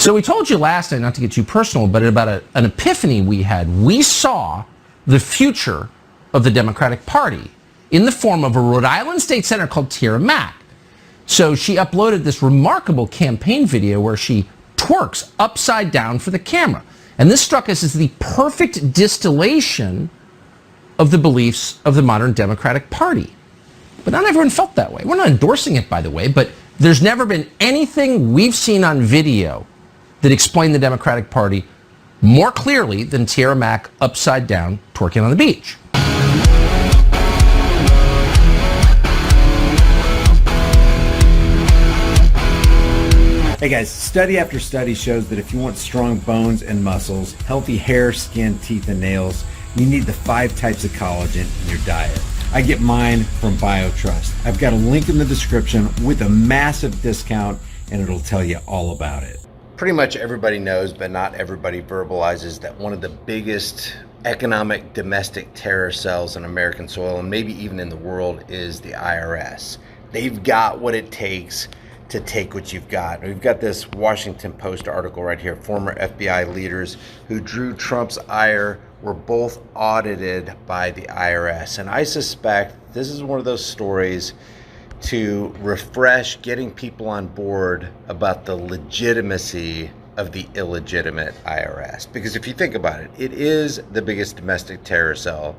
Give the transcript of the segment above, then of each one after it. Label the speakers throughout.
Speaker 1: So we told you last night, not to get too personal, but about an epiphany we had. We saw the future of the Democratic Party in the form of a Rhode Island state senator called Tara Mack. So she uploaded this remarkable campaign video where she twerks upside down for the camera. And this struck us as the perfect distillation of the beliefs of the modern Democratic Party. But not everyone felt that way. We're not endorsing it, by the way, but there's never been anything we've seen on video that explained the Democratic Party more clearly than Tara Mack upside down twerking on the beach.
Speaker 2: Hey guys, study after study shows that if you want strong bones and muscles, healthy hair, skin, teeth, and nails, you need the 5 types of collagen in your diet. I get mine from BioTrust. I've got a link in the description with a massive discount, and it'll tell you all about it.
Speaker 3: Pretty much everybody knows, but not everybody verbalizes, that one of the biggest economic domestic terror cells on American soil, and maybe even in the world, is the IRS. They've got what it takes to take what you've got. We've got this Washington Post article right here. Former FBI leaders who drew Trump's ire were both audited by the IRS. And I suspect this is one of those stories to refresh getting people on board about the legitimacy of the illegitimate IRS. Because if you think about it, it is the biggest domestic terror cell.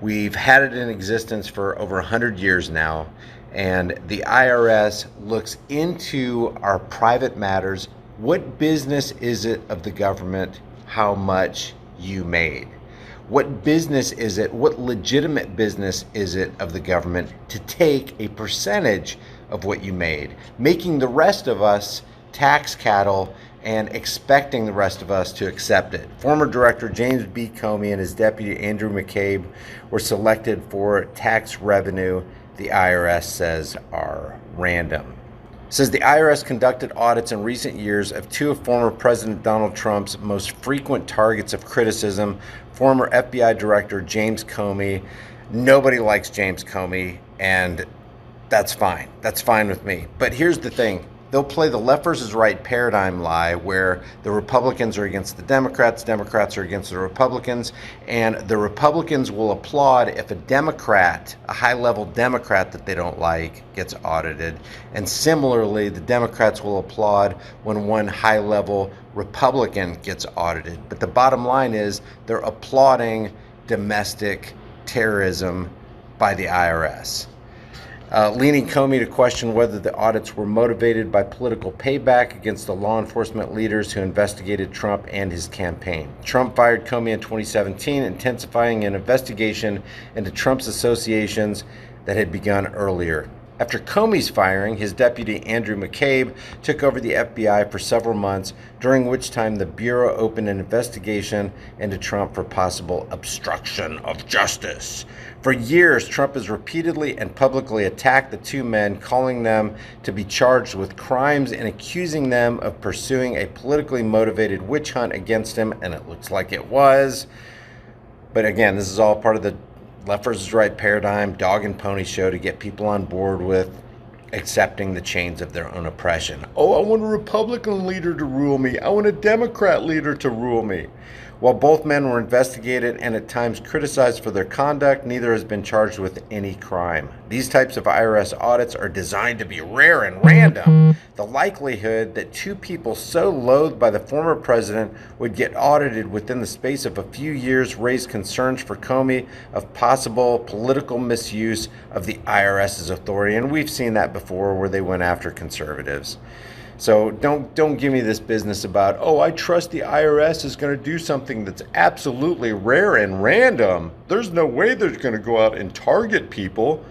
Speaker 3: We've had it in existence for over 100 years now, and the IRS looks into our private matters. What business is it of the government how much you made? What business is it, what legitimate business is it of the government to take a percentage of what you made, making the rest of us tax cattle and expecting the rest of us to accept it? Former Director James B. Comey and his deputy Andrew McCabe were selected for tax revenue the IRS says are random. It says the IRS conducted audits in recent years of 2 of former President Donald Trump's most frequent targets of criticism, former FBI Director James Comey. Nobody likes James Comey, and that's fine. That's fine with me. But here's the thing. They'll play the left versus right paradigm lie where the Republicans are against the Democrats are against the Republicans, and the Republicans will applaud if a Democrat, a high-level Democrat that they don't like, gets audited. And similarly, the Democrats will applaud when one high-level Republican gets audited. But the bottom line is they're applauding domestic terrorism by the IRS. Leaning Comey to question whether the audits were motivated by political payback against the law enforcement leaders who investigated Trump and his campaign. Trump fired Comey in 2017, intensifying an investigation into Trump's associations that had begun earlier. After Comey's firing, his deputy Andrew McCabe took over the FBI for several months, during which time the Bureau opened an investigation into Trump for possible obstruction of justice. For years, Trump has repeatedly and publicly attacked the 2 men, calling them to be charged with crimes and accusing them of pursuing a politically motivated witch hunt against him, and it looks like it was. But again, this is all part of the left versus right paradigm, dog and pony show to get people on board with accepting the chains of their own oppression. Oh, I want a Republican leader to rule me. I want a Democrat leader to rule me. While both men were investigated and at times criticized for their conduct, neither has been charged with any crime. These types of IRS audits are designed to be rare and random. The likelihood that 2 people so loathed by the former president would get audited within the space of a few years raised concerns for Comey of possible political misuse of the IRS's authority. And we've seen that before where they went after conservatives. So don't give me this business about, oh, I trust the IRS is going to do something that's absolutely rare and random. There's no way they're going to go out and target people.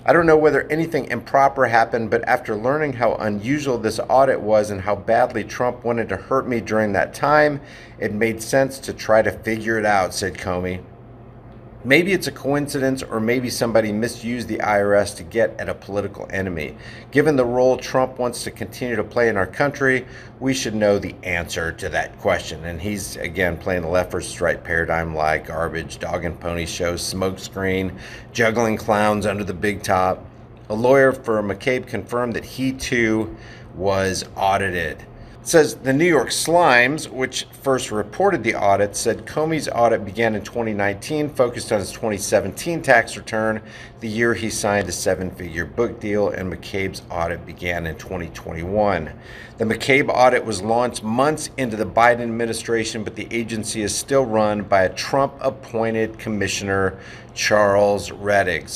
Speaker 3: I don't know whether anything improper happened, but after learning how unusual this audit was and how badly Trump wanted to hurt me during that time, it made sense to try to figure it out, said Comey. Maybe it's a coincidence, or maybe somebody misused the IRS to get at a political enemy. Given the role Trump wants to continue to play in our country, we should know the answer to that question. And he's, again, playing the left versus right paradigm lie, garbage, dog and pony shows, smokescreen, juggling clowns under the big top. A lawyer for McCabe confirmed that he, too, was audited. It says the New York Slimes, which first reported the audit, said Comey's audit began in 2019, focused on his 2017 tax return, the year he signed a 7-figure book deal, and McCabe's audit began in 2021. The McCabe audit was launched months into the Biden administration, but the agency is still run by a Trump-appointed commissioner, Charles Rettig.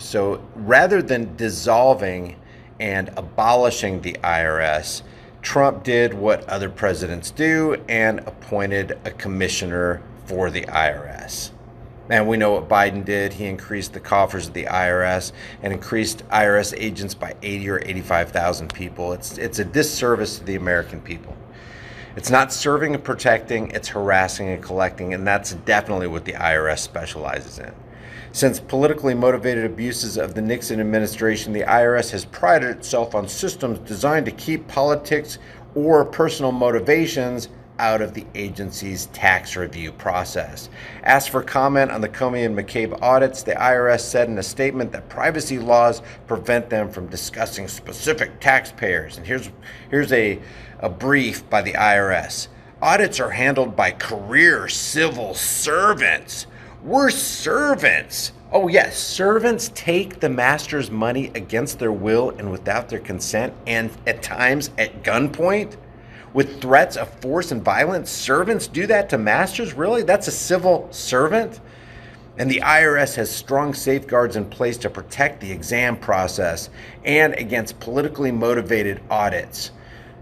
Speaker 3: So rather than dissolving and abolishing the IRS, Trump did what other presidents do and appointed a commissioner for the IRS. And we know what Biden did. He increased the coffers of the IRS and increased IRS agents by 80 or 85,000 people. It's a disservice to the American people. It's not serving and protecting, it's harassing and collecting, and that's definitely what the IRS specializes in. Since politically motivated abuses of the Nixon administration, the IRS has prided itself on systems designed to keep politics or personal motivations out of the agency's tax review process. Asked for comment on the Comey and McCabe audits, the IRS said in a statement that privacy laws prevent them from discussing specific taxpayers. And here's a brief by the IRS. Audits are handled by career civil servants. We're servants. Oh yes, servants take the master's money against their will and without their consent, and at times at gunpoint with threats of force and violence. Servants do that to masters? Really? That's a civil servant? And the IRS has strong safeguards in place to protect the exam process and against politically motivated audits,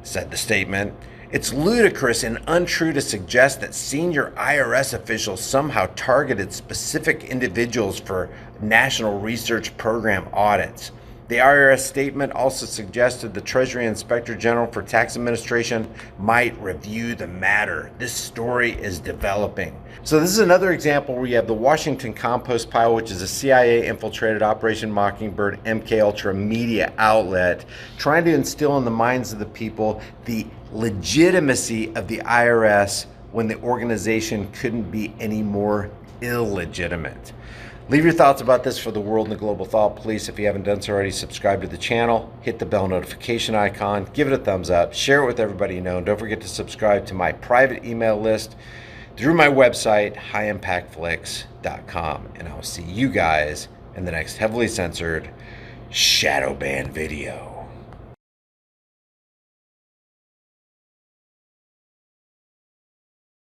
Speaker 3: said the statement. It's ludicrous and untrue to suggest that senior IRS officials somehow targeted specific individuals for National Research Program audits. The IRS statement also suggested the Treasury Inspector General for Tax Administration might review the matter. This story is developing. So this is another example where you have the Washington Compost Pile, which is a CIA-infiltrated Operation Mockingbird MKUltra media outlet, trying to instill in the minds of the people the legitimacy of the IRS when the organization couldn't be any more illegitimate. Leave your thoughts about this for the world and the global thought police. If you haven't done so already, subscribe to the channel, hit the bell notification icon, give it a thumbs up, share it with everybody you know, and don't forget to subscribe to my private email list through my website, highimpactflix.com. And I'll see you guys in the next heavily censored shadow ban video.